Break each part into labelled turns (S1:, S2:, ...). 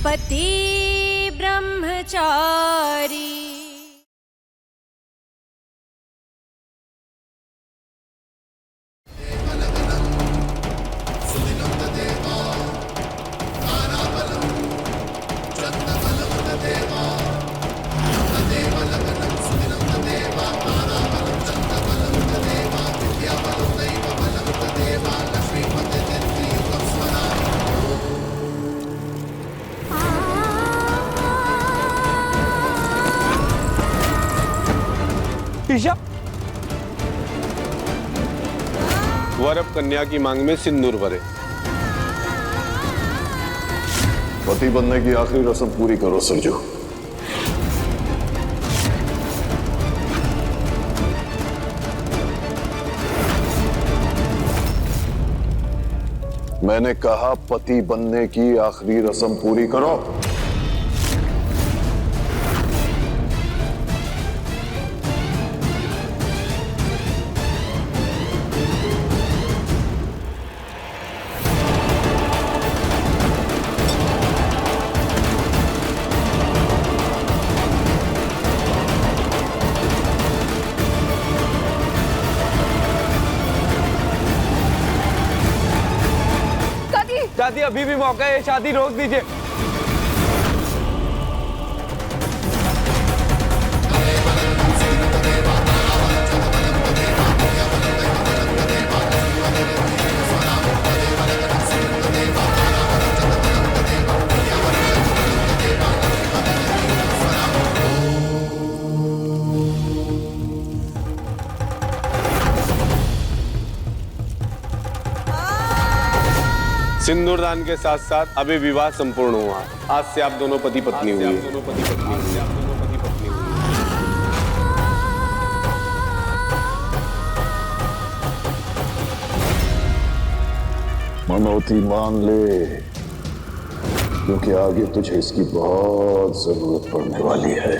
S1: पति ब्रह्मचारी।
S2: ईशा,
S3: वर अब कन्या की मांग में सिंदूर भरे।
S4: पति बनने की आखिरी रस्म पूरी करो सरजू। मैंने कहा पति बनने की आखिरी रस्म पूरी करो।
S2: दादी अभी भी मौका है, शादी रोक दीजिए।
S3: सिंदूरदान के साथ साथ अभी विवाह संपूर्ण हुआ। आज से आप दोनों पति पत्नी हुए।
S4: मनौती मान ले, क्योंकि आगे तुझे इसकी बहुत जरूरत पड़ने वाली है।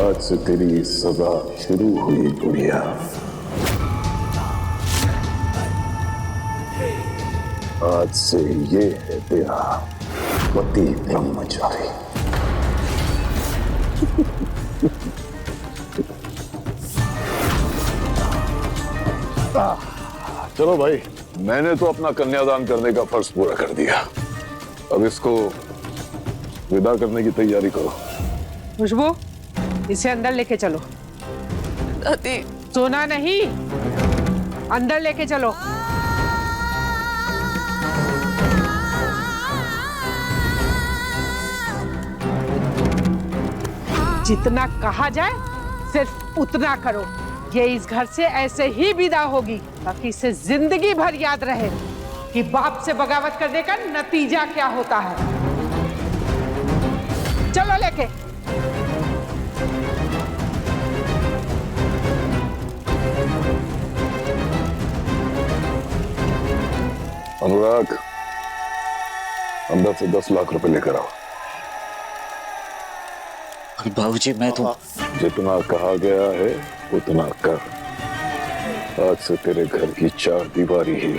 S4: आज से तेरी सदा शुरू हुई गुड़िया। आज से ये है तेरा पति ब्रह्मचारी। चलो भाई, मैंने तो अपना कन्यादान करने का फर्ज पूरा कर दिया। अब इसको विदा करने की तैयारी करो।
S5: खुशबू, इसे अंदर लेके चलो।
S6: दादी,
S5: सोना नहीं, अंदर लेके चलो। जितना कहा जाए सिर्फ उतना करो। ये इस घर से ऐसे ही विदा होगी, ताकि इसे जिंदगी भर याद रहे कि बाप से बगावत करने का नतीजा क्या होता है। चलो लेके।
S4: अनुराग, अंदर से 10 लाख रुपए लेकर आओ।
S7: बाबूजी, मैं तो
S4: जितना कहा गया है उतना कर। आज से तेरे घर की 4 दीवारी ही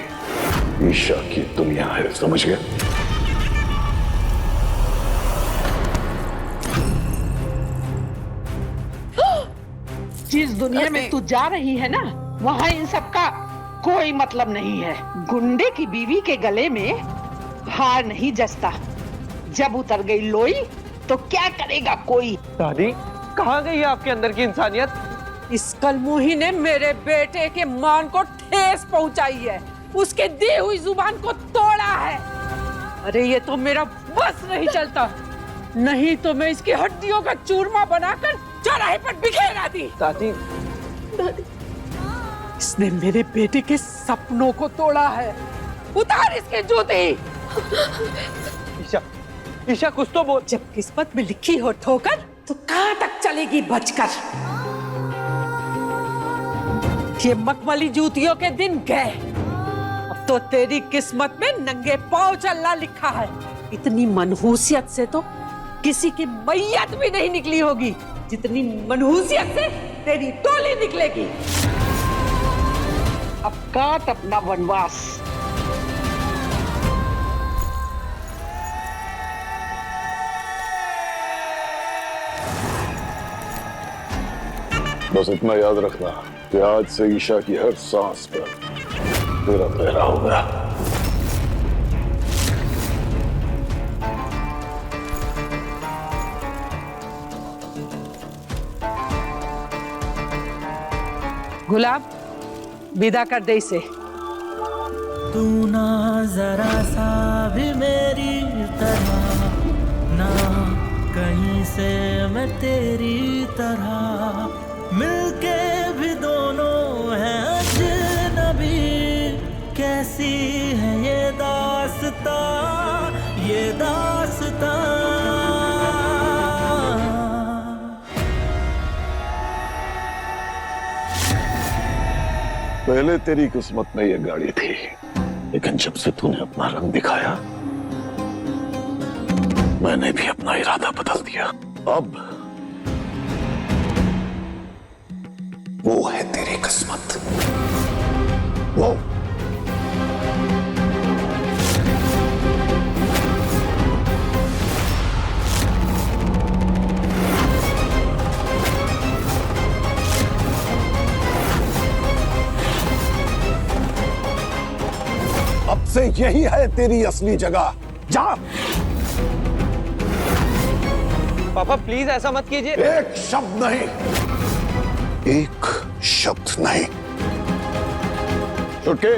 S4: ईशा की दुनिया है, समझ गया?
S5: जिस दुनिया में तू जा रही है ना, वहाँ इन सब का कोई मतलब नहीं है। गुंडे की बीवी के गले में हार नहीं जचता। जब उतर गई लोई तो क्या करेगा कोई।
S2: दादी, कहाँ गई है आपके अंदर की इंसानियत?
S5: इस कलमुही ने मेरे बेटे के मान को ठेस पहुंचाई है, उसके दी हुई जुबान को तोड़ा है। अरे ये तो मेरा बस नहीं चलता, नहीं तो मैं इसकी हड्डियों का चूरमा बनाकर चौराहे पर बिखेरा दी।
S2: दादी,
S5: इसने मेरे बेटे के सपनों को तोड़ा है। उतार इसके जूते।
S2: ईशा, ईशा कुछ तो बोल।
S5: जब किस्मत में लिखी हो ठोकर तो कहां तक चलेगी बचकर। ये मखमली जूतियों के दिन गए, अब तो तेरी किस्मत में नंगे पांव चलना लिखा है। इतनी मनहूसियत से तो किसी की मैयत भी नहीं निकली होगी, जितनी मनहूसियत से तेरी टोली निकलेगी। अब काट अपना वनवास।
S4: बस इतना याद रखना कि आज से ईशा की हर सांस पर तेरा पहरा होगा।
S5: गुलाब, विदा कर दे इसे।
S1: तू ना जरा सा भी मेरी तरह, ना कहीं से मैं तेरी तरह, मिलके भी दोनों हैं अजनबी। कैसी है ये दास्तां, ये दास्तां।
S4: पहले तेरी किस्मत में ये गाड़ी थी, लेकिन जब से तूने अपना रंग दिखाया मैंने भी अपना इरादा बदल दिया। अब वो है तेरी किस्मत, वो। अब से यही है तेरी असली जगह, जा।
S2: पापा प्लीज ऐसा मत कीजिए।
S4: एक शब्द नहीं, एक शब्द नहीं। छुटके,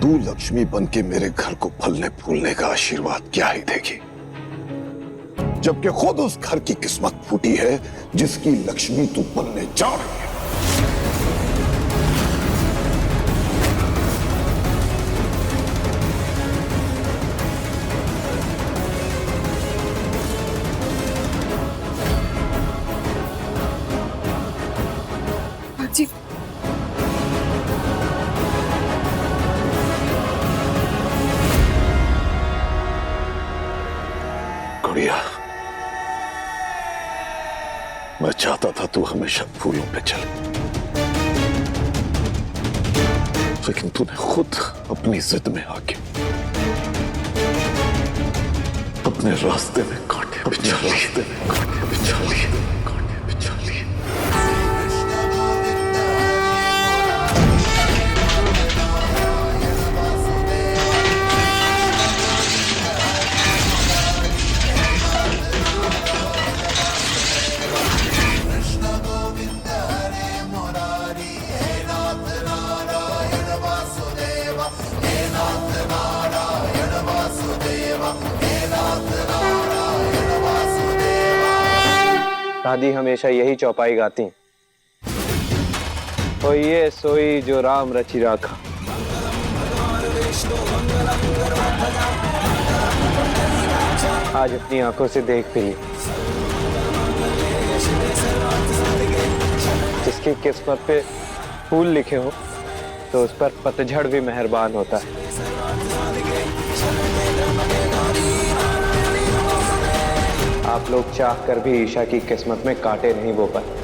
S4: तू लक्ष्मी बन के मेरे घर को फलने फूलने का आशीर्वाद क्या ही देगी, जबकि खुद उस घर की किस्मत फूटी है जिसकी लक्ष्मी तू बनने जा रही है।
S6: जी
S4: गुड़िया, मैं चाहता था तू हमेशा फूलों पे चले, लेकिन तूने खुद अपनी जिद में आके अपने रास्ते में कांटे बिछा लिए, कांटे बिछा लिए, कांटे बिछा लिए।
S2: दादी हमेशा यही चौपाई गाती, होइए सोई जो राम रचि राखा। आज अपनी आंखों से देख भी ली, जिसकी किस्मत पे फूल लिखे हो तो उस पर पतझड़ भी मेहरबान होता है। आप लोग चाह कर भी ईशा की किस्मत में कांटे नहीं बो पाए।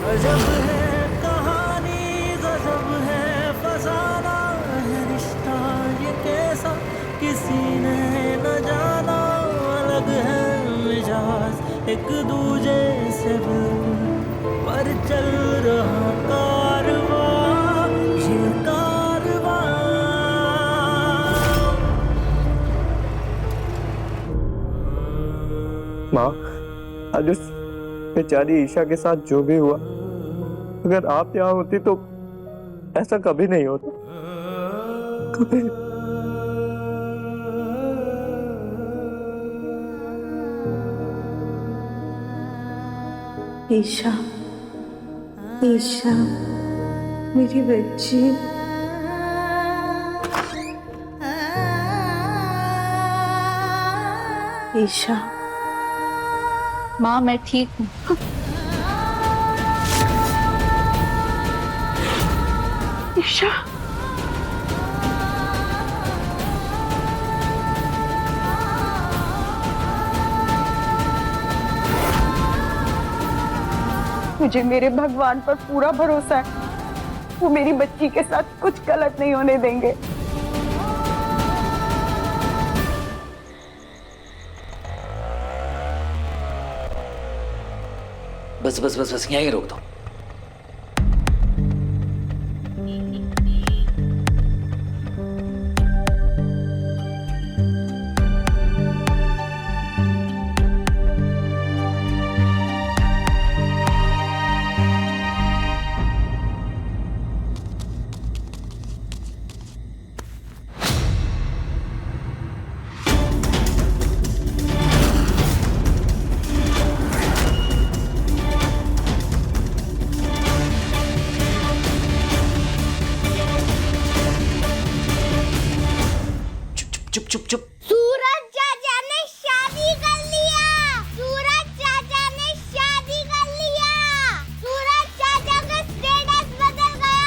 S1: गजब है कहानी, गजब है फसाना, है रिश्ता ये कैसा किसी ने न जाना। अलग है मिजाज एक दूजे से पर चल रहा कारवां, ये कारवां।
S8: माँ, आज उस बेचारी ईशा के साथ जो भी हुआ, अगर आप यहाँ होती तो ऐसा कभी नहीं होता, कभी।
S6: ईशा, ईशा, मेरी बच्ची। ईशा,
S9: माँ मैं ठीक हूँ।
S6: ईशा, मुझे मेरे भगवान पर पूरा भरोसा है, वो मेरी बच्ची के साथ कुछ गलत नहीं होने देंगे।
S7: बस बस बस बस यहीं रोक दो। चुप चुप चुप।
S10: सूरज चाचा ने शादी कर लिया। सूरज चाचा ने शादी कर लिया। सूरज चाचा का स्टेटस बदल गया।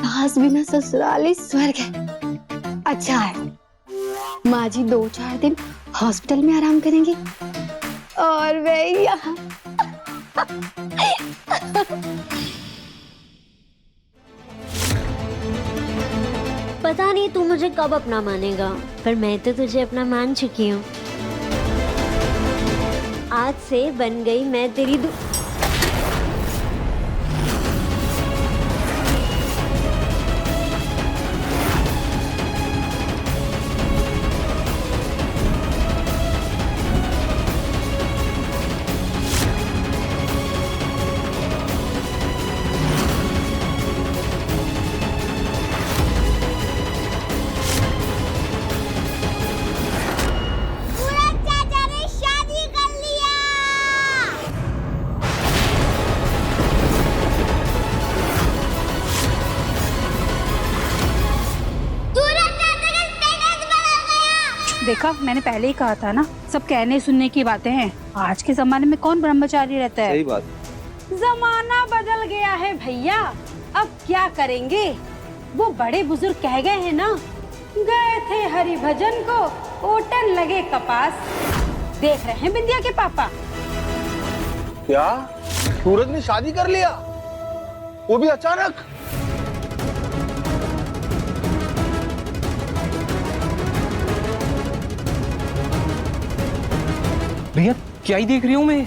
S10: सास बिना ससुराल ही स्वर्ग है। अच्छा है, माँ जी 2-4 दिन हॉस्पिटल में आराम करेंगी और मैं यहाँ। पता नहीं तू मुझे कब अपना मानेगा, पर मैं तो तुझे अपना मान चुकी हूँ। आज से बन गई मैं तेरी
S9: देखा, मैंने पहले ही कहा था ना, सब कहने सुनने की बातें हैं। आज के जमाने में कौन ब्रह्मचारी रहता है।
S2: सही बात।
S5: जमाना बदल गया है भैया, अब क्या करेंगे। वो बड़े बुजुर्ग कह गए हैं ना, गए थे हरि भजन को, ओटन लगे कपास। देख रहे हैं बिंदिया के पापा।
S3: क्या सूरज ने शादी कर लिया, वो भी अचानक?
S8: भैया क्या ही देख रही हूँ मैं।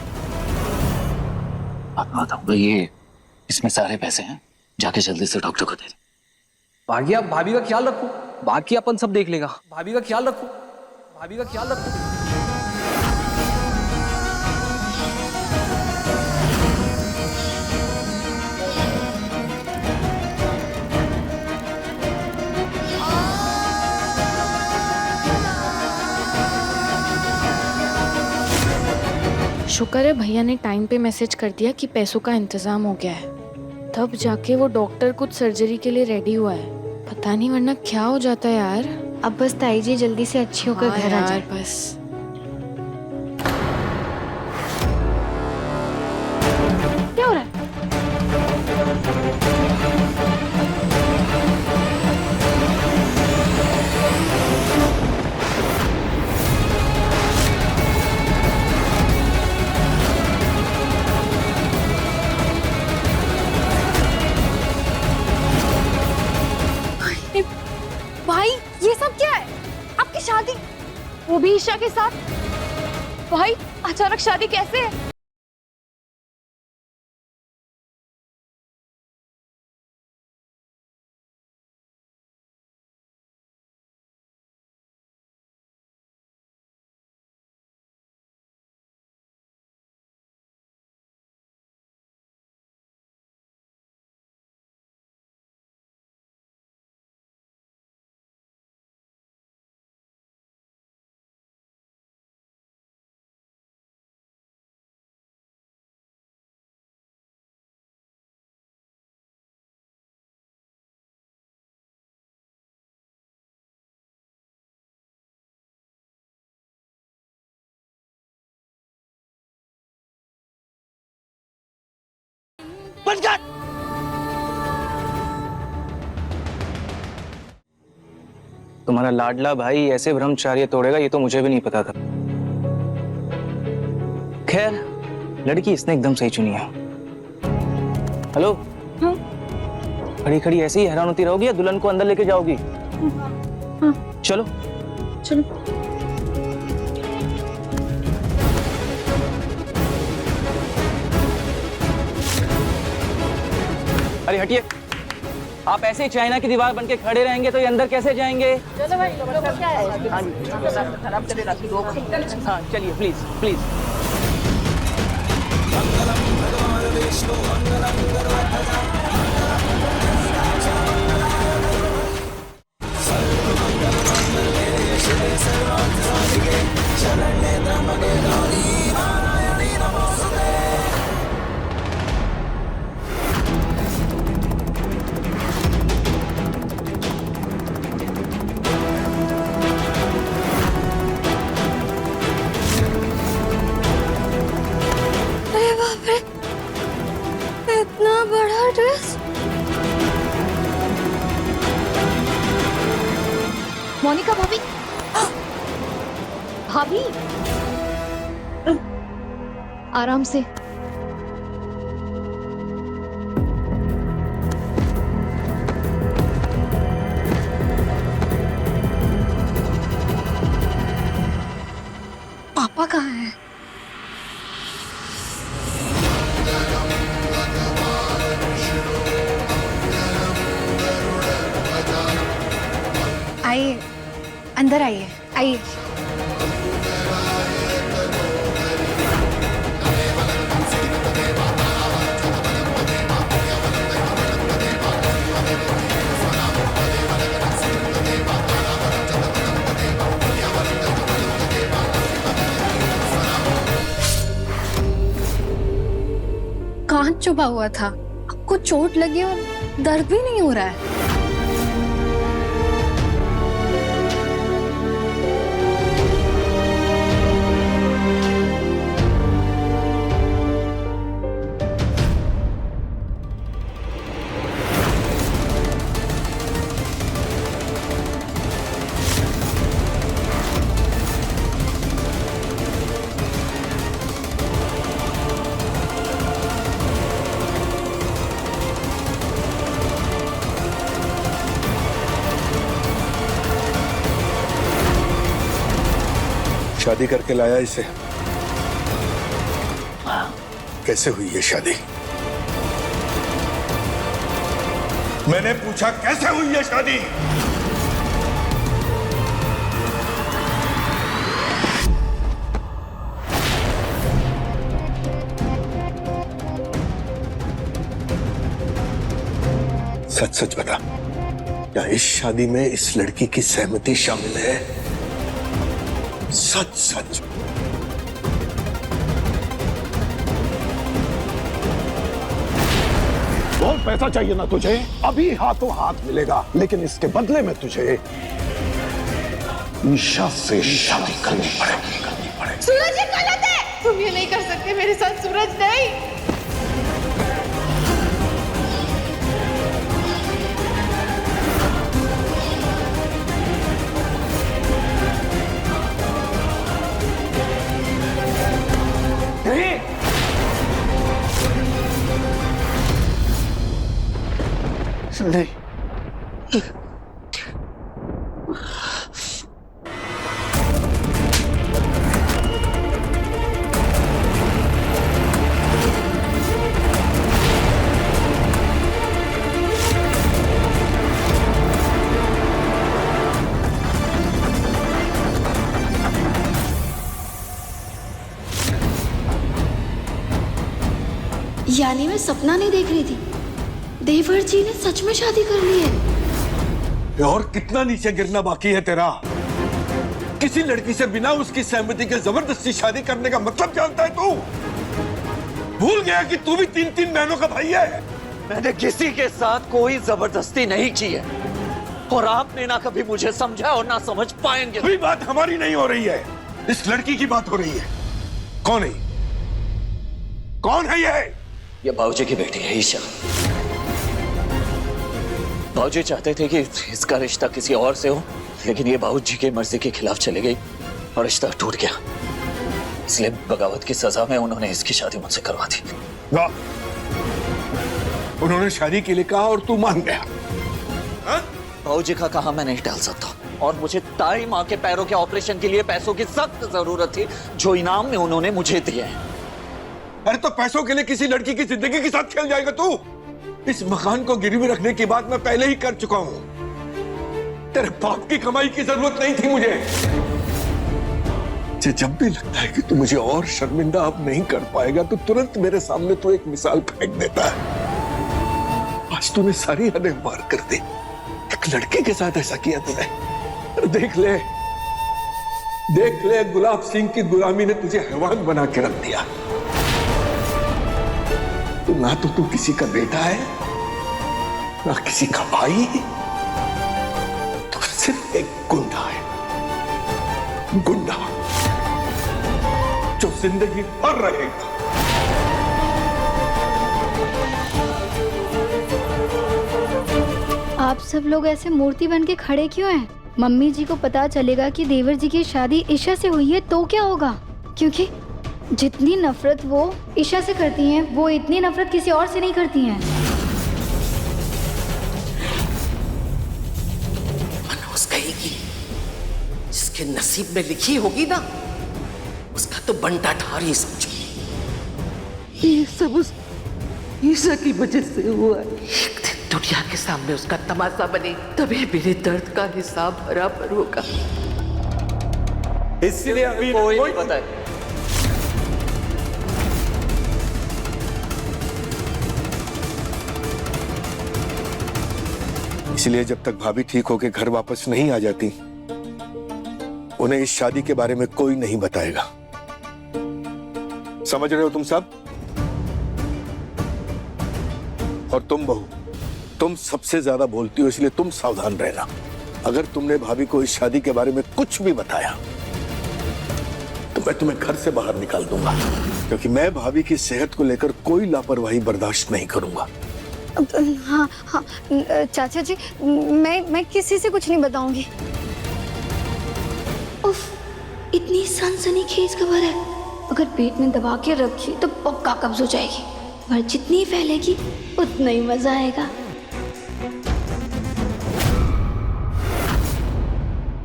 S7: बताऊंगा ये, इसमें सारे पैसे हैं, जाके जल्दी से डॉक्टर को दे दे।
S8: बाकी आप भाभी का ख्याल रखो, बाकी अपन सब देख लेगा। भाभी का ख्याल रखो, भाभी का ख्याल रखो।
S6: शुक्र है भैया ने टाइम पे मैसेज कर दिया कि पैसों का इंतजाम हो गया है, तब जाके वो डॉक्टर कुछ सर्जरी के लिए रेडी हुआ है। पता नहीं वरना क्या हो जाता है यार। अब बस ताई जी जल्दी से अच्छी होकर घर आ जाए बस। क्या हो रहा है? भाई ये सब क्या है? आपकी शादी, वो भी ईशा के साथ? भाई अचानक शादी कैसे है?
S3: बंद कर।
S2: तुम्हारा लाडला भाई ऐसे ब्रह्मचार्य तोड़ेगा ये तो मुझे भी नहीं पता था। खैर, लड़की इसने एकदम सही चुनी है। हेलो, खड़ी खड़ी ऐसे ही हैरान होती रहोगी या दुल्हन को अंदर लेके जाओगी? चलो
S9: चलो।
S2: अरे हटिए, आप ऐसे ही चाइना की दीवार बनके खड़े रहेंगे तो ये अंदर कैसे जाएंगे? चलो भाई, हाँ चलिए प्लीज प्लीज।
S10: अरे बाप रे, इतना बड़ा ड्रेस। मोनिका भाभी, भाभी आराम से। पापा कहाँ है? आइए, अंदर आइए, आइए। कांच चुभा हुआ था, आपको चोट लगी और दर्द भी नहीं हो रहा है।
S4: शादी करके लाया इसे। कैसे हुई ये शादी? मैंने पूछा कैसे हुई ये शादी? सच सच बता, क्या इस शादी में इस लड़की की सहमति शामिल है? सच सच। बहुत पैसा चाहिए ना तुझे? अभी हाथों हाथ मिलेगा, लेकिन इसके बदले में तुझे ईशा से शादी करनी पड़ेगी।
S10: सूरज ये गलत है, तुम ये नहीं कर सकते मेरे साथ। सूरज नहीं।
S4: नहीं,
S10: यानी मैं सपना नहीं देख रही थी, देवर जी ने सच में शादी कर ली है।
S4: और कितना नीचे गिरना बाकी है तेरा? किसी लड़की से बिना उसकी सहमति के जबरदस्ती शादी करने का मतलब जानता है तू? भूल गया कि तू भी 3-3 बहनों का भाई है।
S7: मैंने किसी के साथ कोई जबरदस्ती नहीं की है और आपने ना कभी मुझे समझा और ना समझ पाएंगे।
S4: कोई बात हमारी नहीं हो रही है, इस लड़की की बात हो रही है। कौन है? कौन है ये?
S7: ये बाबूजी की बेटी है ईशा। बाबूजी चाहते थे कि इसका रिश्ता किसी और से हो, लेकिन ये बाबूजी की मर्जी के खिलाफ चली गई और रिश्ता टूट गया। इसलिए बगावत की सजा में उन्होंने इसकी शादी मुझसे करवा दी।
S4: वाह, उन्होंने शादी के लिए कहा और तू मान गया।
S7: बाबूजी का कहा मैं नहीं टाल सकता, और मुझे ताई माँ के पैरों के ऑपरेशन के लिए पैसों की सख्त जरूरत थी, जो इनाम में उन्होंने मुझे दिए हैं।
S4: अरे तो पैसों के लिए किसी लड़की की जिंदगी के साथ खेल जाएगा तू? इस मकान को गिरवी रखने की बात मैं पहले ही कर चुका हूं। तेरे बाप की कमाई की जरूरत नहीं थी मुझे। जब भी लगता है कि तू मुझे और शर्मिंदा अब नहीं कर पाएगा, तो तुरंत मेरे सामने तू एक मिसाल फेंक देता है। आज तूने सारी हदें पार कर दी। एक लड़के के साथ ऐसा किया तूने। देख ले गुलाब सिंह की गुलामी ने तुझे हैवान बना के रख दिया। तो ना तो तू किसी का बेटा है, ना किसी का भाई, तो सिर्फ एक गुंडा है। गुंडा जो जिंदगी भर रहेगा।
S10: आप सब लोग ऐसे मूर्ति बन के खड़े क्यों हैं? मम्मी जी को पता चलेगा कि देवर जी की शादी ईशा से हुई है तो क्या होगा? क्योंकि जितनी नफरत वो ईशा से करती हैं, वो इतनी नफरत किसी और से नहीं करती हैं।
S5: मनोज कहेगी, जिसके नसीब में लिखी होगी ना, उसका तो बंटा ठार ही समझो। ये सब उस ईशा की वजह से हुआ। एक दिन दुनिया के सामने उसका तमाशा बने, तभी मेरे दर्द का हिसाब बराबर होगा।
S7: इसलिए अभी कोई नहीं पता है।
S4: इसलिए जब तक भाभी ठीक होकर घर वापस नहीं आ जाती, उन्हें इस शादी के बारे में कोई नहीं बताएगा। समझ रहे हो तुम सब? और तुम बहू, तुम सबसे ज्यादा बोलती हो, इसलिए तुम सावधान रहना। अगर तुमने भाभी को इस शादी के बारे में कुछ भी बताया तो मैं तुम्हें घर से बाहर निकाल दूंगा, क्योंकि मैं भाभी की सेहत को लेकर कोई लापरवाही बर्दाश्त नहीं करूंगा।
S10: हाँ हाँ चाचा जी, मैं किसी से कुछ नहीं बताऊंगी। उफ, इतनी सनसनीखेज खबर है। अगर पेट में दबा के रखी तो पक्का कब्ज हो जाएगी, और जितनी फैलेगी उतना ही मजा आएगा।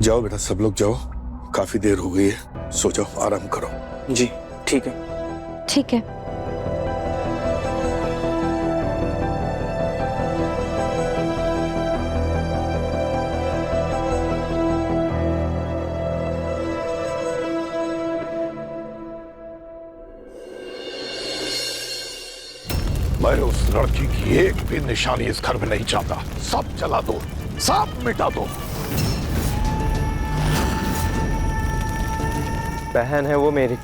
S4: जाओ बेटा, सब लोग जाओ, काफी देर हो गई है, सो जाओ, आराम करो।
S2: जी ठीक है।
S10: ठीक है।
S4: मैं उस लड़की की एक भी निशानी इस घर में नहीं चाहता। सब जला दो, सब मिटा दो।
S8: बहन है वो मेरी,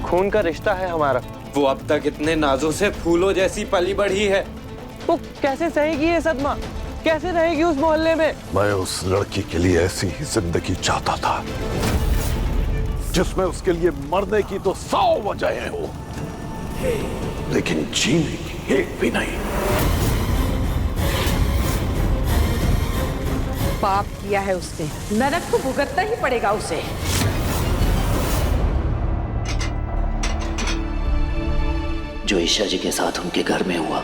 S8: खून का रिश्ता है हमारा। वो अब तक इतने नाजों से फूलों जैसी पली बढ़ी है, वो कैसे सहेगी ये सदमा? कैसे रहेगी उस मोहल्ले में?
S4: मैं उस लड़की के लिए ऐसी ही जिंदगी चाहता था, जिसमें उसके लिए मरने की तो 100 वजहें हो, लेकिन जीने की एक भी नहीं।
S5: पाप किया है उसने, नरक तो भुगतना ही पड़ेगा उसे।
S7: जो ईशा जी के साथ उनके घर में हुआ,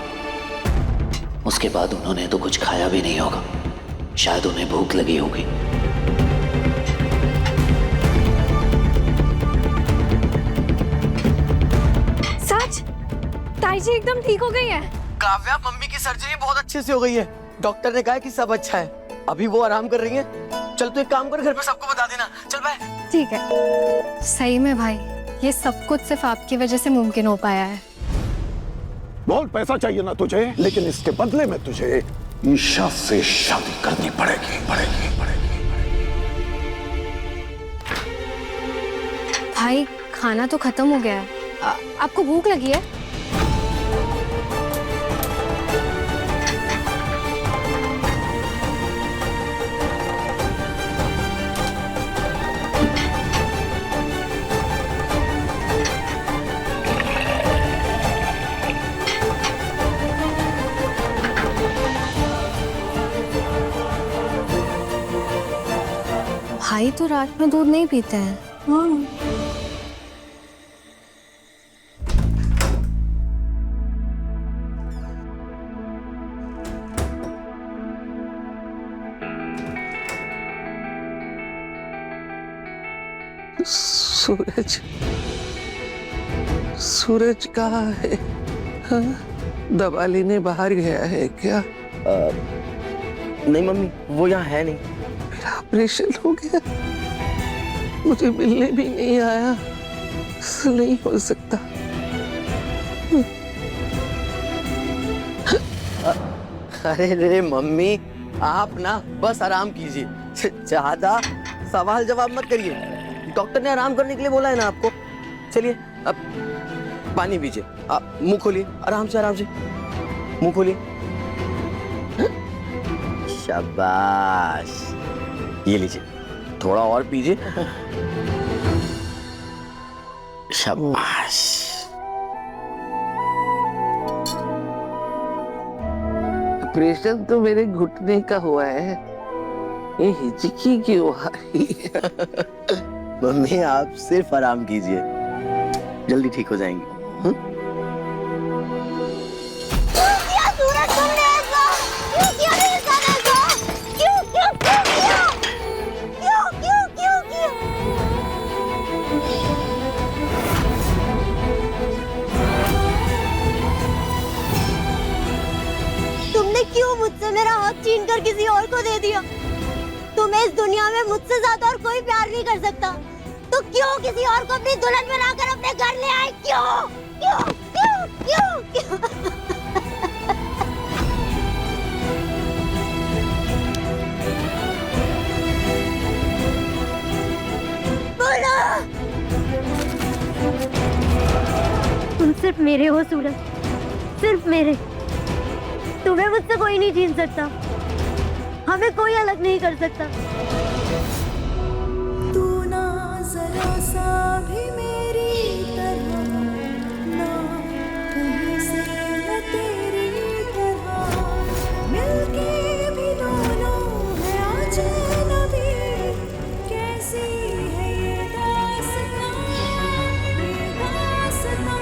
S7: उसके बाद उन्होंने तो कुछ खाया भी नहीं होगा। शायद उन्हें भूख लगी होगी।
S10: सच? ताई जी एकदम ठीक हो गई है?
S11: काव्या, मम्मी की सर्जरी बहुत अच्छे से हो गई है। डॉक्टर ने कहा है कि सब अच्छा है, अभी वो आराम कर रही है। चल तू एक काम कर, घर पे सबको बता देना। चल बाय।
S10: ठीक है। सही में भाई, ये सब कुछ सिर्फ आपकी वजह से मुमकिन हो पाया है।
S4: बहुत पैसा चाहिए ना तुझे, लेकिन इसके बदले में तुझे ईशा से शादी करनी पड़ेगी।
S10: भाई खाना तो खत्म हो गया है, आपको भूख लगी है? भाई तो रात में दूध नहीं पीते हैं।
S9: हाँ।
S8: सूरज, सूरज कहाँ है? हाँ? दवा लेने बाहर गया है क्या?
S11: नहीं मम्मी, वो यहाँ है नहीं।
S8: मेरा ऑपरेशन हो गया, मुझे मिलने भी नहीं आया। ऐसा नहीं हो सकता।
S11: अरे रे मम्मी, आप ना बस आराम कीजिए, ज्यादा सवाल जवाब मत करिए। डॉक्टर ने आराम करने के लिए बोला है ना आपको। चलिए अब पानी पीजिए, आप मुंह खोलिए, आराम से मुंह खोलिए। शाबाश, ये लीजिए, थोड़ा और पीजिए। शाबाश।
S8: ऑपरेशन तो मेरे घुटने का हुआ है, ये हिचकी क्यों आ रही है?
S11: मम्मी आप सिर्फ आराम कीजिए, जल्दी ठीक हो जाएंगे।
S12: तुमने क्यों मुझसे मेरा हाथ छीन कर किसी और को दे दिया? तुम्हें इस दुनिया में मुझसे ज्यादा और कोई प्यार नहीं कर सकता, तो क्यों किसी और को अपनी दुल्हन बनाकर अपने घर ले आए? क्यों क्यों क्यों क्यों क्यों? बोलो।
S10: तुम सिर्फ मेरे हो सूरज, सिर्फ मेरे। तुम्हें मुझसे कोई नहीं छीन सकता, हमें कोई अलग नहीं कर सकता।
S12: तू ना जरा सा भी मेरी तरह, ना कहीं से न तेरी तरह, मिलके भी दोनों है अजनबी। कैसी है ये दास्तां, ये दास्तां।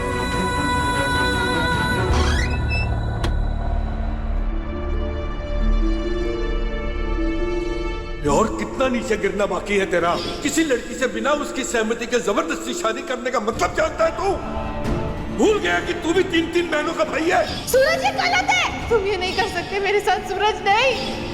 S4: और कितना नीचे गिरना बाकी है तेरा? किसी लड़की से बिना उसकी सहमति के जबरदस्ती शादी करने का मतलब जानता है तू? भूल गया कि तू भी 3-3 बहनों का भाई है।
S12: सूरज ये गलत है,
S6: तुम ये नहीं कर सकते मेरे साथ सूरज, नहीं।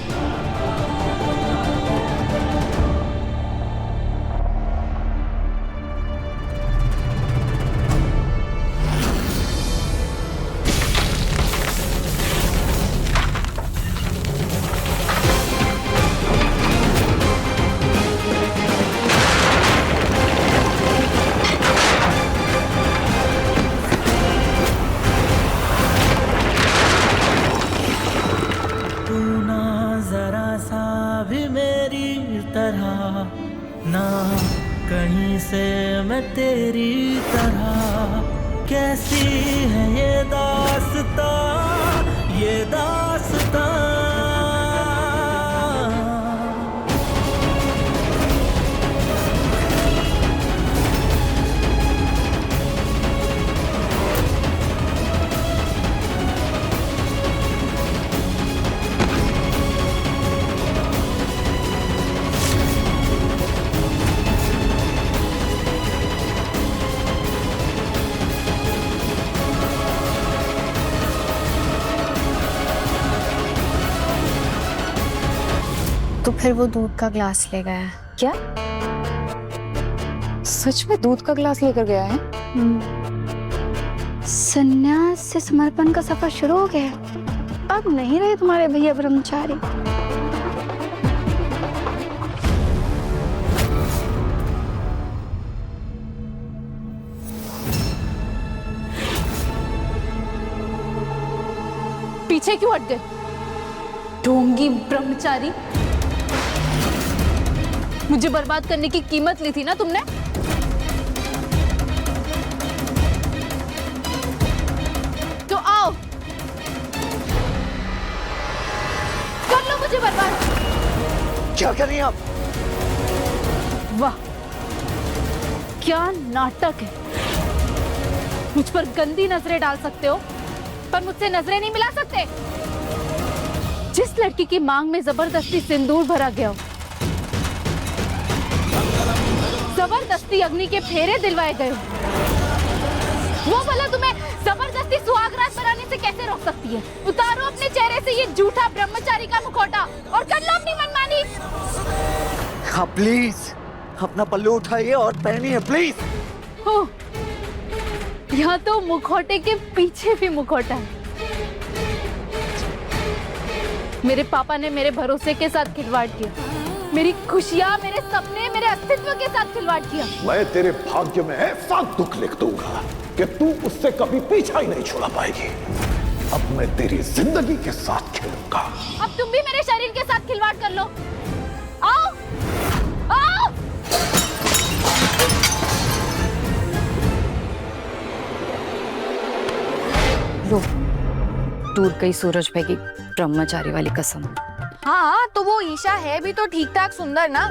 S1: ना कहीं से मैं तेरी तरह। कैसी है ये दास्तां, ये दास्तां।
S6: तो फिर वो दूध का ग्लास ले गया।
S10: क्या
S6: सच में दूध का ग्लास लेकर गया है?
S10: संन्यास से समर्पण का सफर शुरू हो गया। अब नहीं रहे तुम्हारे भैया ब्रह्मचारी।
S6: पीछे क्यों हट गए? ढोंगी ब्रह्मचारी, मुझे बर्बाद करने की कीमत ली थी ना तुमने? तो आओ, कर लो मुझे बर्बाद।
S11: क्या कर रही हैं आप?
S9: वाह, क्या नाटक है। मुझ पर गंदी नजरें डाल सकते हो, पर मुझसे नजरें नहीं मिला सकते। जिस लड़की की मांग में जबरदस्ती सिंदूर भरा गया हो, जबरदस्ती अग्नि के फेरे दिलवाए गए हो, वो भला तुम्हें जबरदस्ती सुहागरात बनाने से कैसे रोक सकती है? उतारो अपने चेहरे से ये झूठा ब्रह्मचारी का मुखौटा और कर लो अपनी मनमानी।
S11: हाँ प्लीज, अपना पल्लू उठाइए और पहनिए प्लीज।
S9: हो, यहाँ तो मुखौटे के पीछे भी मुखौटा है। मेरे पापा ने मेरे भरोसे के साथ खिलवाड़ किया, मेरी खुशियाँ, मेरे सपने, मेरे अस्तित्व के साथ खिलवाड़ किया।
S4: मैं तेरे भाग्य में ऐसा दुख लिख दूंगा कि तू उससे कभी पीछा ही नहीं छुड़ा पाएगी। अब मैं तेरी जिंदगी के साथ खेलूंगा।
S9: अब तुम भी मेरे शरीर के साथ खिलवाड़ कर लो। आओ, आओ।
S13: लो, टूट गई सूरज भाई की ब्रह्मचारी वाली कसम।
S6: हाँ, तो वो ईशा है भी तो ठीक ठाक सुंदर ना।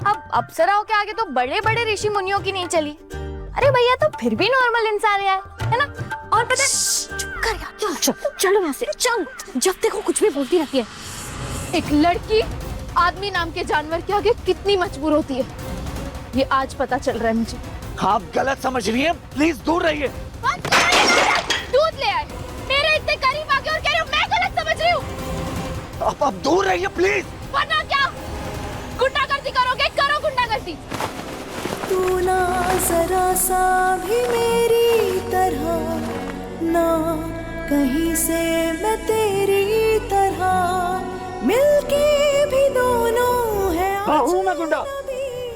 S6: अब अप्सराओं के आगे तो बड़े बड़े ऋषि मुनियों की नहीं चली। अरे भैया तो फिर भी नॉर्मल इंसान है ना? और पता चुप कर यार, चलो यहाँ से, चल। जब देखो कुछ भी बोलती रहती है।
S9: एक लड़की आदमी नाम के जानवर के आगे कितनी मजबूर होती है, ये आज पता चल रहा है मुझे।
S11: आप गलत समझ रही हैं, प्लीज दूर रहिए।
S9: दूध ले आए, मेरे इतने करीब आके और कह रहे हो मैं गलत समझ रही हूँ।
S11: आप दूर रहिए प्लीज।
S9: वरना क्या गुंडागर्दी करोगे? करो गुंडागर्दी।
S1: तू ना जरा सा भी मेरी तरह, ना कहीं से मैं तेरी तरह, मिलके भी दोनों है।
S11: हूँ मैं गुंडा,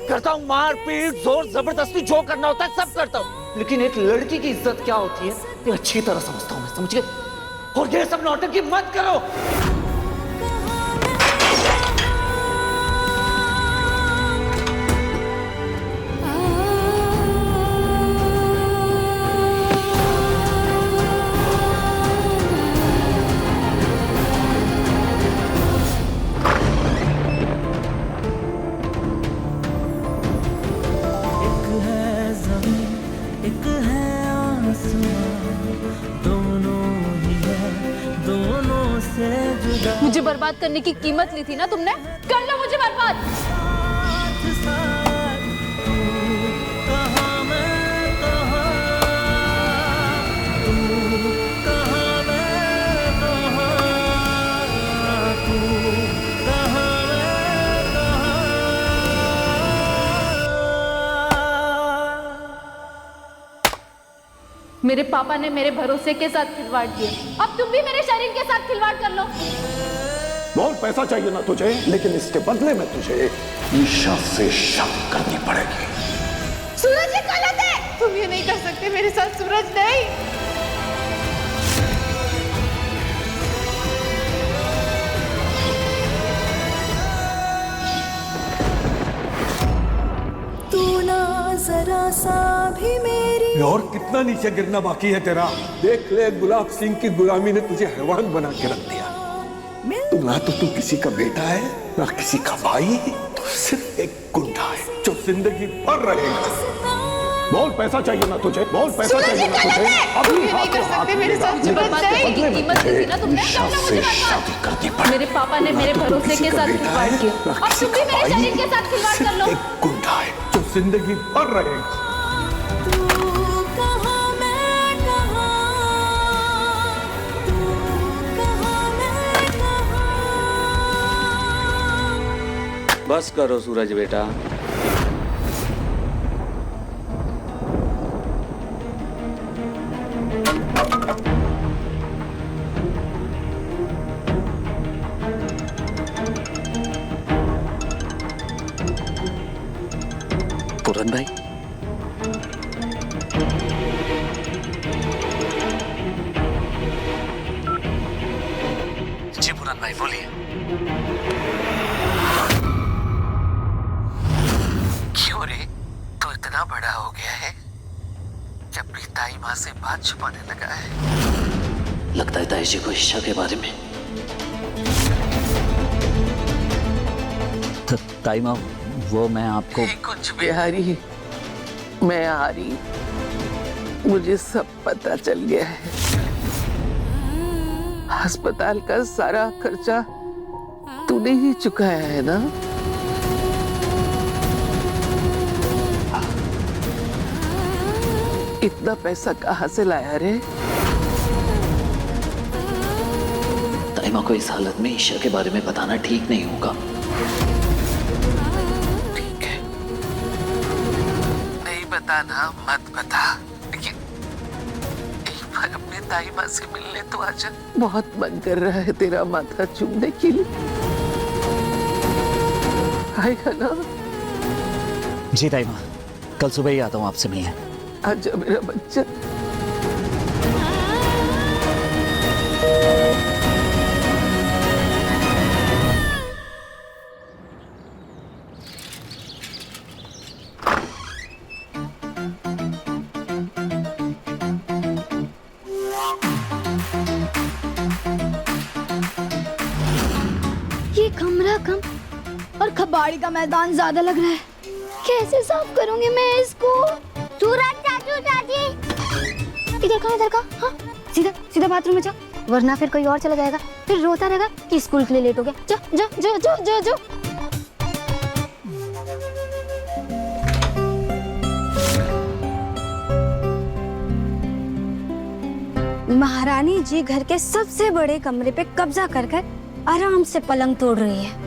S11: करता हूँ मार पीट, जोर जबरदस्ती, जो करना होता है सब करता हूँ। लेकिन एक लड़की की इज्जत क्या होती है ये अच्छी तरह समझता हूँ मैं, समझ गए? और ये सब नौटंकी मत करो।
S9: मुझे बर्बाद करने की कीमत ली थी ना तुमने, कर लो मुझे बर्बाद। मेरे पापा ने मेरे भरोसे के साथ खिलवाड़ किया, अब तुम भी मेरे शरीर के साथ खिलवाड़ कर लो।
S4: बहुत पैसा चाहिए ना तुझे, लेकिन इसके बदले में तुझे ईशा से शादी करनी पड़ेगी।
S9: सूरज ये गलत है, तुम ये नहीं कर सकते मेरे साथ सूरज, नहीं।
S1: तू ना जरा सा भी मेरी।
S4: और कितना नीचे गिरना बाकी है तेरा? देख ले, गुलाब सिंह की गुलामी ने तुझे हैवान बना के रख दिया। तू ना तो तू किसी का बेटा है, ना किसी का भाई, तो सिर्फ एक गुंडा है जो जिंदगी भर रहेगा। बहुत पैसा चाहिए ना तुझे, बहुत पैसा चाहिए ना तुझे। अभी
S9: नहीं कर सकते मेरे साथ सूरज, नहीं। कीमत दी ना तुमने,
S4: से शादी करनी पड़ेगी।
S9: मेरे पापा ने मेरे भरोसे के साथ खिलवाड़ किया, अब तुम भी मेरे शरीर के साथ खिलवाड़ कर लो।
S4: एक गुंडा है जो जिंदगी भर रहेगा।
S8: बस करो सूरज बेटा।
S7: पूरन भाई, जी पूरन भाई बोलिए।
S11: क्यों रे, तो इतना बड़ा हो गया है कि अपनी ताई माँ से बात छुपाने लगा है?
S7: लगता है ताई जी को ईशा के बारे में। ताई माँ वो मैं आपको
S5: कुछ बिहारी, मैं आ रही, मुझे सब पता चल गया है। अस्पताल का सारा खर्चा तूने ही चुकाया है ना? इतना पैसा कहाँ से लाया रे?
S7: ताइमा को इस हालत में ईशा के बारे में बताना ठीक नहीं होगा।
S5: ठीक है, नहीं बताना मत बता, लेकिन एक बार अपने ताइमा से मिलने तो आजा। बहुत मन कर रहा है तेरा माथा चूमने के लिए। आएगा ना?
S7: जी ताइमा, कल सुबह ही आता हूँ आपसे मिलने।
S5: आजा मेरा बच्चा।
S10: ये कमरा कम और कबाड़ी का मैदान ज्यादा लग रहा है। कैसे साफ करूंगी मैं इसको?
S12: सूरज चाचू चाची,
S10: इधर का। हाँ, सीधा सीधा बाथरूम में जा, वरना फिर कोई और चला जाएगा, फिर रोता रहेगा कि स्कूल के लिए लेट हो गया। जा जा जा जा जा जा। महारानी जी घर के सबसे बड़े कमरे पे कब्जा कर कर आराम से पलंग तोड़ रही है।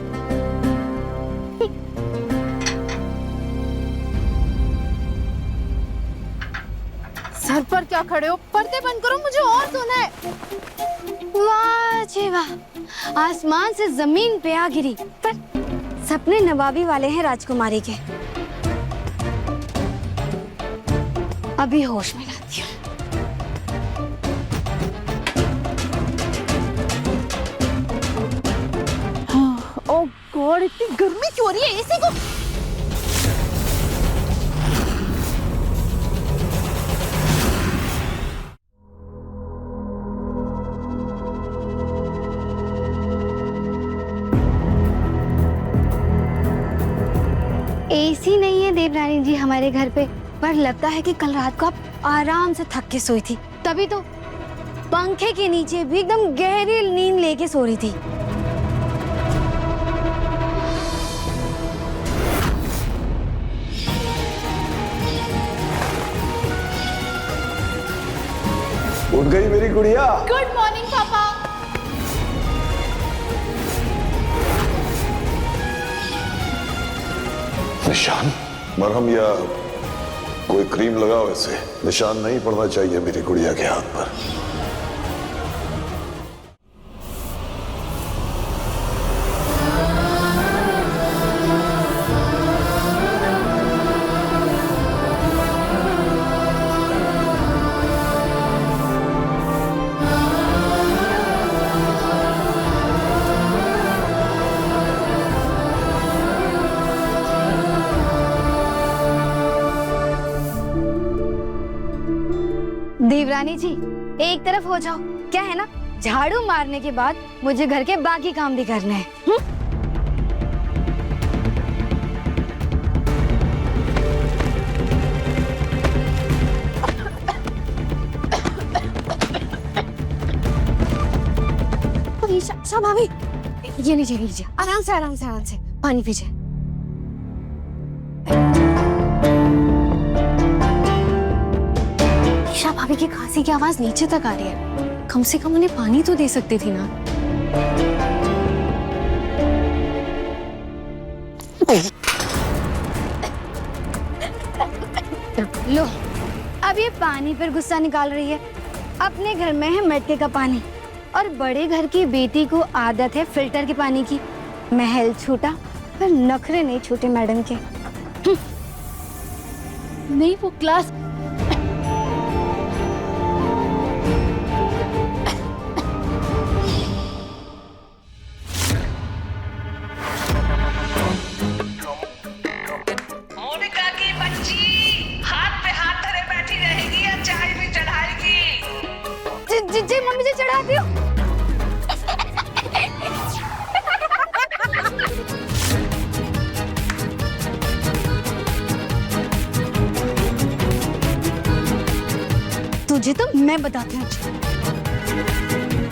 S9: सर पर क्या खड़े हो? पर्दे बंद करो, मुझे और सोना है।
S10: वाह जी वाह, आसमान से जमीन पे आ गिरी, पर सपने नवाबी वाले हैं राजकुमारी के। अभी होश में लाती हूँ।
S9: ओह गॉड, इतनी गर्मी क्यों हो रही है? एसी को
S10: एसी नहीं है देवरानी जी हमारे घर पे, पर लगता है कि कल रात को आप आराम से थक के सोई थी, तभी तो पंखे के नीचे भी एकदम गहरी नींद लेके सो रही थी।
S3: उठ गई मेरी गुड़िया?
S9: गुड मॉर्निंग पापा।
S3: निशान? मरहम या कोई क्रीम लगाओ, ऐसे निशान नहीं पड़ना चाहिए मेरी गुड़िया के हाथ पर।
S10: देवरानी जी एक तरफ हो जाओ, क्या है ना, झाड़ू मारने के बाद मुझे घर के बाकी काम भी करने हैं। ईशा भाभी, ये लीजिए, आराम से पानी पीजिए। ईशा भाभी की खांसी की आवाज नीचे तक आ रही है, कम से कम उन्हें पानी तो दे सकती थी ना। लो, अब ये पानी पर गुस्सा निकाल रही है। अपने घर में है मटके का पानी, और बड़े घर की बेटी को आदत है फिल्टर के पानी की। महल छूटा पर नखरे नहीं छूटे मैडम के।
S9: नहीं, वो क्लास
S5: मोनिका की बच्ची हाथ पे हाथ धरे बैठी रहेगी या चाय भी चढ़ाएगी?
S10: जी मम्मी जी, चढ़ाती हूँ। तुझे तो मैं बताती हूँ।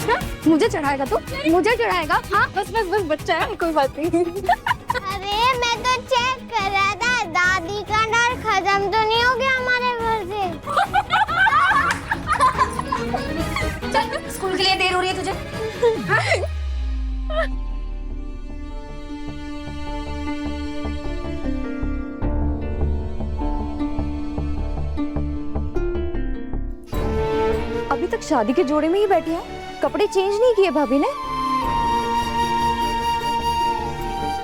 S10: हाँ, मुझे चढ़ाएगा तू? मुझे चढ़ाएगा? हाँ बस बस बस बच्चा है, कोई बात नहीं।
S12: अरे मैं तो चेक कर रहा था, दादी का डर खत्म तो नहीं हो गया हमारे घर से।
S10: चल स्कूल के लिए देर हो रही है तुझे।
S13: अभी तक शादी के जोड़े में ही बैठी है, कपड़े चेंज नहीं किए भाभी ने।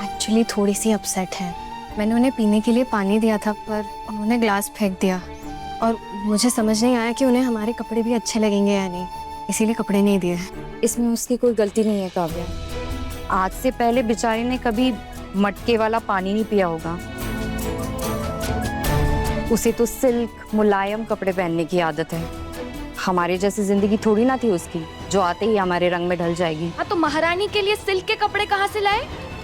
S6: एक्चुअली थोड़ी सी अपसेट है। मैंने उन्हें पीने के लिए पानी दिया था पर उन्होंने ग्लास फेंक दिया और मुझे समझ नहीं आया कि उन्हें हमारे कपड़े भी अच्छे लगेंगे या नहीं, इसीलिए कपड़े नहीं दिए।
S13: इसमें उसकी कोई गलती नहीं है काव्या। आज से पहले बेचारी ने कभी मटके वाला पानी नहीं पिया होगा। उसे तो सिल्क मुलायम कपड़े पहनने की आदत है। हमारे जैसी जिंदगी थोड़ी ना थी उसकी, जो आते ही हमारे रंग में ढल जाएगी।
S6: हाँ तो महारानी के लिए सिल्क के कपड़े कहाँ से लाए?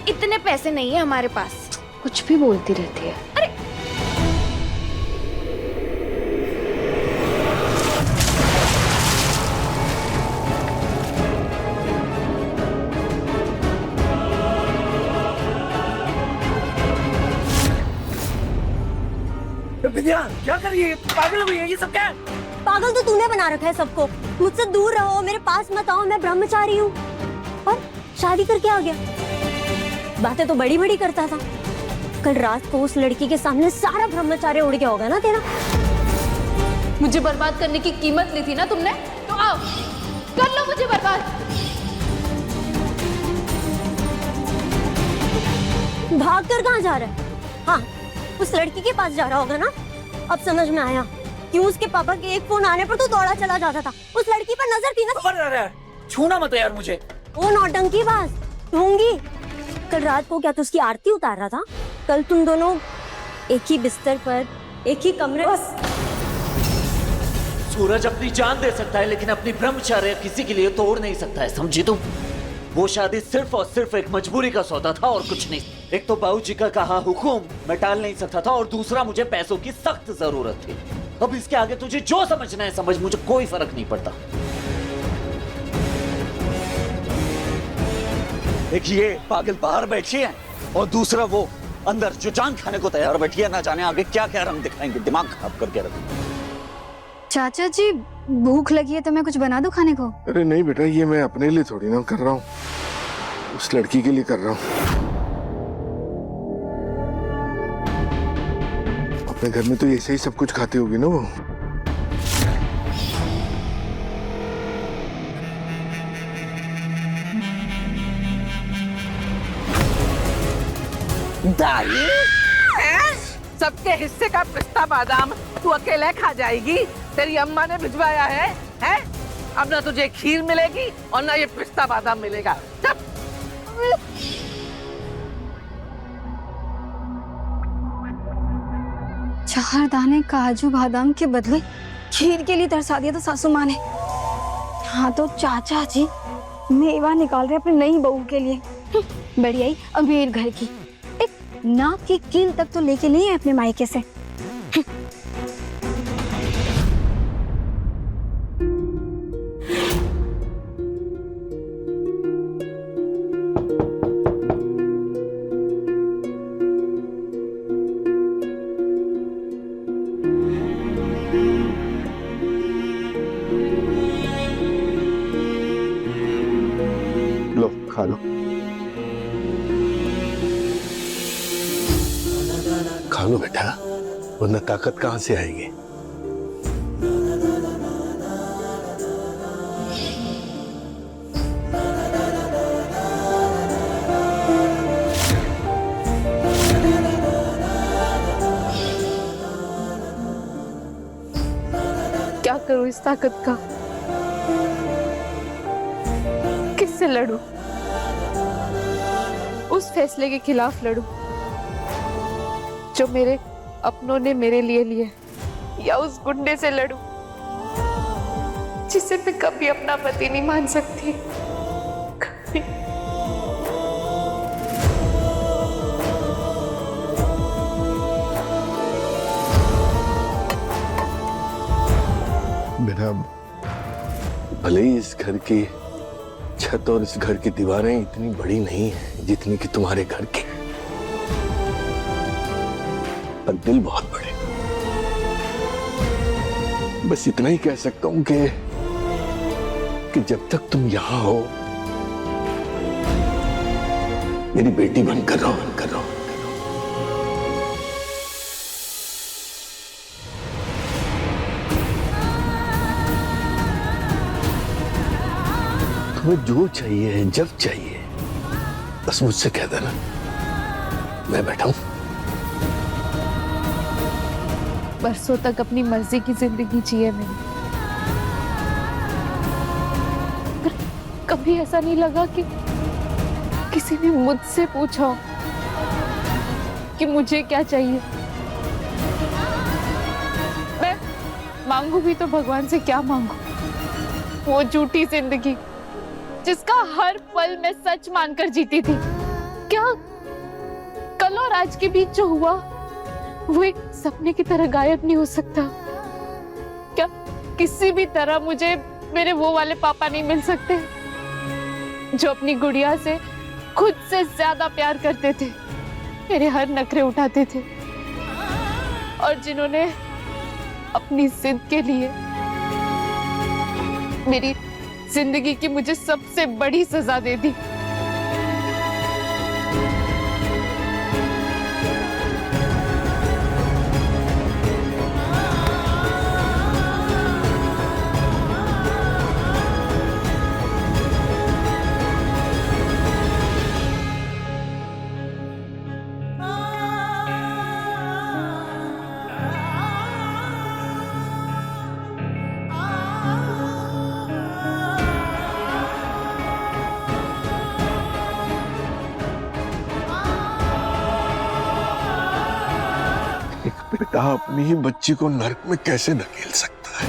S6: इतने पैसे नहीं है हमारे पास। कुछ भी बोलती रहती है। अरे
S2: विद्या क्या कर रही है? पागल हो गई है? ये सब क्या है?
S12: पागल तो तूने बना रखा है सबको। मुझसे दूर रहो, मेरे पास मत आओ, मैं ब्रह्मचारी हूँ। और शादी करके आ गया। बातें तो बड़ी बड़ी करता था। कल रात को उस लड़की के सामने सारा ब्रह्मचार्य उड़ गया होगा ना तेरा।
S9: मुझे बर्बाद करने की कीमत ली थी ना तुमने, तो आओ कर लो मुझे बर्बाद।
S12: भाग कर कहाँ जा रहा है? हाँ उस लड़की के पास जा रहा होगा ना। अब समझ में आया क्यों उसके पापा के एक फोन आने पर तो दौड़ा चला जाता था। उस लड़की पर नजर थी ना।
S2: छूना मत यार मुझे।
S12: ओ नौटंकी बाज ढूंगी। कल रात को क्या तू उसकी आरती उतार रहा था? कल तुम दोनों एक ही बिस्तर पर एक ही कमरे।
S7: सूरज अपनी जान दे सकता है लेकिन अपनी ब्रह्मचर्य किसी के लिए तोड़ नहीं सकता है, समझी तुम? वो शादी सिर्फ और सिर्फ एक मजबूरी का सौदा था और कुछ नहीं। एक तो बाबूजी का कहा हुक्म मैं टाल नहीं सकता था और दूसरा मुझे पैसों की सख्त जरूरत थी। अब इसके आगे तुझे जो समझना है समझ, मुझे कोई फर्क नहीं पड़ता। एक ये पागल बाहर बैठी है और दूसरा वो अंदर जो जान खाने को तैयार बैठी है। ना जाने आगे क्या क्या रंग दिखाएंगे, दिमाग खराब करके रखेंगे।
S10: चाचा जी भूख लगी है तो मैं कुछ बना दूं खाने को?
S4: अरे नहीं बेटा, ये मैं अपने लिए थोड़ी ना कर रहा हूँ, उस लड़की के लिए कर रहा हूँ। अपने घर में तो ऐसे ही सब कुछ खाती होगी ना वो।
S5: सबके हिस्से का पिस्ता बादाम तू अकेले खा जाएगी? तेरी अम्मा ने भिजवाया है, हैं? अब ना तुझे खीर मिलेगी और ना ये पिस्ता बादाम मिलेगा। चुप।
S10: 4 दाने काजू बादाम के बदले खीर के लिए तरसा दिया था सासू माँ ने। हाँ तो चाचा जी मेवा निकाल रहे अपनी नई बहू के लिए। बढ़िया ही अमीर घर की, एक नाक की कील तक तो लेके नहीं है अपने मायके से।
S4: लो खा लो, खा लो बेटा, वरना ताकत कहां से आएगी।
S6: क्या करूं इस ताकत का? किससे लड़ूं? उस फैसले के खिलाफ लड़ूं जो मेरे अपनों ने मेरे लिए लिए, या उस गुंडे से लड़ूं जिसे मैं कभी अपना पति नहीं मान सकती? कभी।
S4: बेटा घर की छत और इस घर की दीवारें इतनी बड़ी नहीं है जितनी कि तुम्हारे घर की, पर दिल बहुत बड़े। बस इतना ही कह सकता हूं कि जब तक तुम यहां हो मेरी बेटी बनकर रहो, बनकर रहो। तुम्हें जो चाहिए जब चाहिए बस मुझसे कह देना, मैं बैठा हूं।
S6: बरसों तक अपनी मर्जी की जिंदगी जिए मैंने, पर कभी ऐसा नहीं लगा कि किसी ने मुझसे पूछा हो कि मुझे क्या चाहिए। मैं मांगू भी तो भगवान से क्या मांगू? वो झूठी जिंदगी जिसका हर पल मैं सच मानकर जीती थी, क्या कल और आज के बीच जो हुआ वो एक सपने की तरह गायब नहीं हो सकता? क्या किसी भी तरह मुझे मेरे वो वाले पापा नहीं मिल सकते जो अपनी गुड़िया से खुद से ज्यादा प्यार करते थे, मेरे हर नखरे उठाते थे, और जिन्होंने अपनी जिद के लिए मेरी जिंदगी की मुझे सबसे बड़ी सजा दे दी?
S4: पिता अपनी ही बच्ची को नरक में कैसे धकेल सकता है?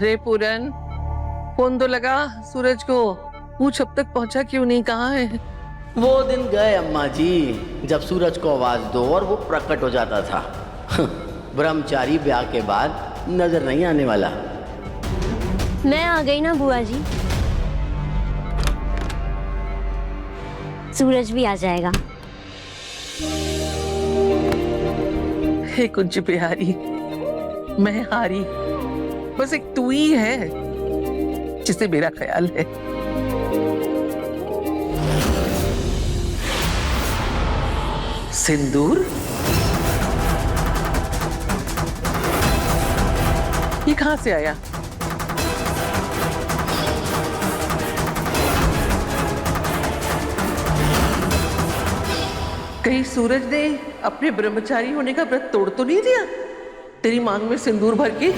S5: रे पूरन, फोन तो लगा सूरज को, पूछ अब तक पहुंचा क्यों नहीं, कहाँ है?
S11: वो दिन गए अम्मा जी जब सूरज को आवाज दो और वो प्रकट हो जाता था। ब्रह्मचारी ब्याह के बाद नजर नहीं आने वाला।
S12: मैं आ गई ना बुआ जी, सूरज भी आ जाएगा।
S5: हे कुंज बिहारी, मैं हारी, बस एक तू ही है जिसे मेरा ख्याल है। सिंदूर? ये कहां से आया? कहीं सूरज ने अपने ब्रह्मचारी होने का व्रत तोड़ तो नहीं दिया तेरी मांग में सिंदूर भर के?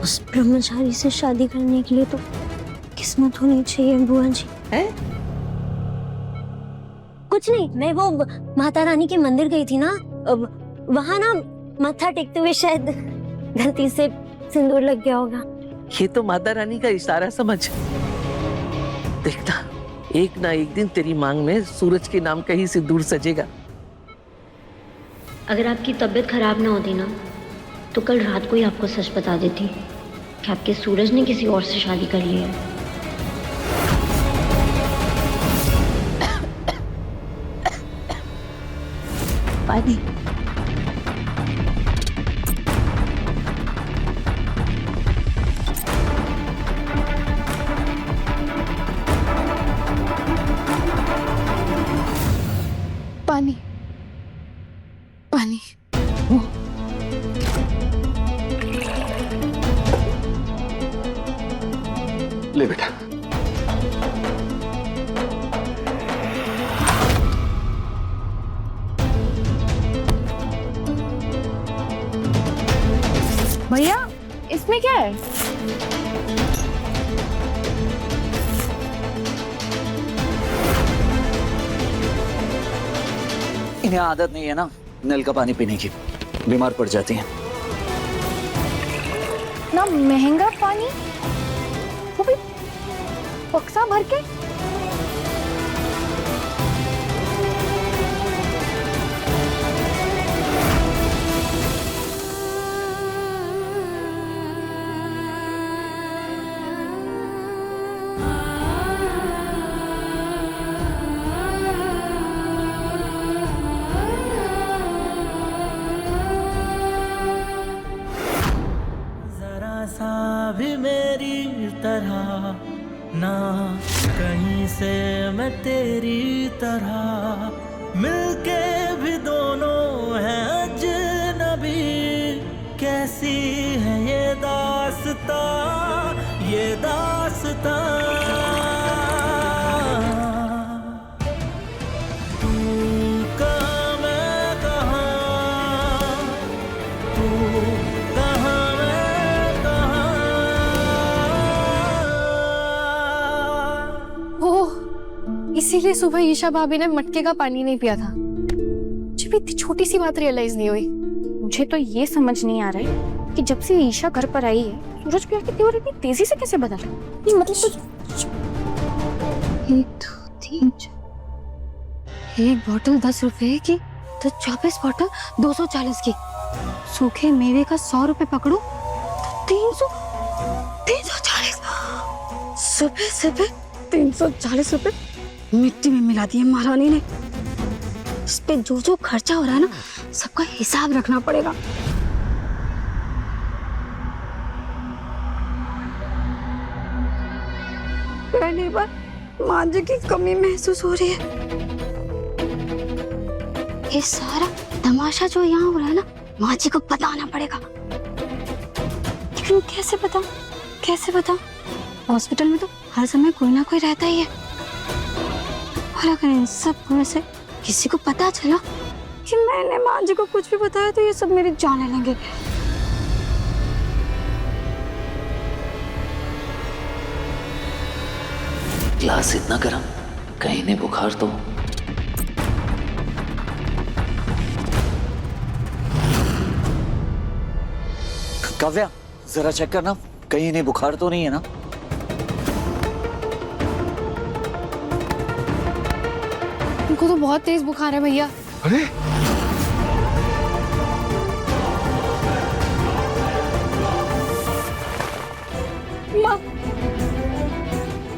S12: उस ब्रह्मचारी से शादी करने के लिए तो किस्मत होनी चाहिए बुआ जी।
S5: है?
S12: कुछ नहीं, मैं वो माता रानी के मंदिर गई थी ना, वहां ना मत्था टेकते हुए शायद गलती से सिंदूर लग गया होगा।
S5: ये तो माता रानी का इशारा समझ। देखना, एक ना एक दिन तेरी मांग में सूरज के नाम का ही सिंदूर सजेगा।
S12: अगर आपकी तबीयत खराब ना होती ना तो कल रात को ही आपको सच बता देती कि आपके सूरज ने किसी और से शादी कर ली है। पानी।
S6: पानी, पानी।
S4: ले बेटा।
S6: भैया, इसमें क्या है?
S7: इन्हें आदत नहीं है ना नल का पानी पीने की, बीमार पड़ जाती हैं।
S6: ना महंगा पानी, वो भी बक्सा भर के।
S14: भी मेरी तरह ना कहीं से मैं तेरी तरह, मिलके भी दोनों हैं अजनबी। कैसी है ये दास्तां, ये दास्तां। तू कहाँ मैं कहाँ, तू कहाँ
S6: इसीलिए सुबह ईशा भाभी ने मटके का पानी नहीं पिया था। मुझे भी इतनी छोटी सी बात रियलाइज नहीं हुई।
S13: मुझे तो ये समझ नहीं आ रहा है कि जब से ईशा घर पर आई है, सूरज प्यार की तेवर इतनी तेजी से कैसे बदल रहा है? मतलब
S10: 1 2 3 4 एक बॉटल 10 रुपए की तो 24 बॉटल 240 की। सूखे मेवे का 100 रुपए पकड़ो तो 340। सुबह सुबह 340 रुपए मिट्टी में मिला दिए महारानी ने। इस पे जो जो खर्चा हो रहा है ना, सबका हिसाब रखना पड़ेगा। पहली बार मांझे की कमी महसूस हो रही है। ये सारा तमाशा जो यहाँ हो रहा है ना, मांझी को बताना पड़ेगा। लेकिन कैसे बताऊं, कैसे बताऊं? हॉस्पिटल में तो हर समय कोई ना कोई रहता ही है। और अगर इन सब में से किसी को पता चला कि मैंने मांझी को कुछ भी बताया, तो ये सब मेरी जान ले लेंगे।
S7: ग्लास इतना गर्म, कहीं नहीं बुखार तो। काव्या, जरा चेक करना, कहीं नहीं बुखार तो नहीं है ना?
S6: उनको तो बहुत तेज बुखार है भैया।
S4: अरे
S6: माँ,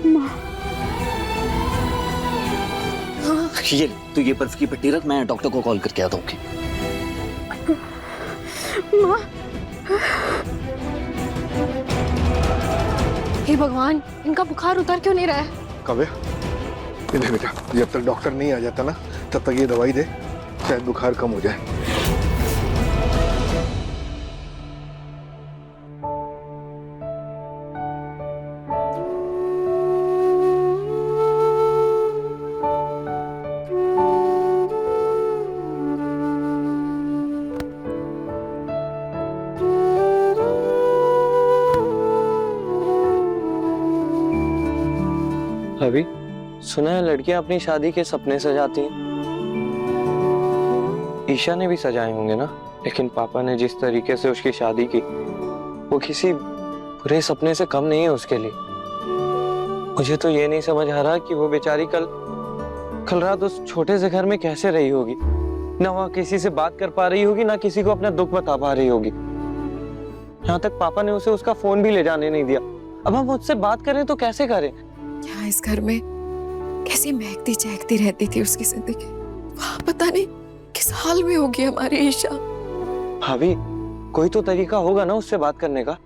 S6: माँ।
S7: ये तू ये बर्फ की पट्टी रख, मैं डॉक्टर को कॉल करके आता हूँ।
S6: माँ, हे भगवान, इनका बुखार उतर क्यों नहीं रहा है?
S4: काव्या, इधर बेटा, जब तक डॉक्टर नहीं आ जाता ना, तब तक ये दवाई दे, शायद बुखार कम हो जाए।
S8: अभी सुना है लड़कियां अपनी शादी के सपने सजाती हैं। ईशा ने भी सजाए होंगे ना, लेकिन पापा ने जिस तरीके से उसकी शादी की, वो किसी बुरे सपने से कम नहीं है उसके लिए। मुझे तो ये नहीं समझ आ रहा कि वो बेचारी कल रात उस छोटे से घर में कैसे रही होगी। ना वहाँ किसी से बात कर पा रही होगी, ना किसी को अपना दुख बता पा रही होगी। यहाँ तक पापा ने उसे उसका फोन भी ले जाने नहीं दिया। अब हम उससे बात करें तो कैसे करें?
S15: क्या इस घर में कैसी महकती चहकती रहती थी उसकी जिंदगी, वहाँ पता नहीं किस हाल में होगी हमारी ईशा।
S8: भाभी, कोई तो तरीका होगा ना उससे बात करने का।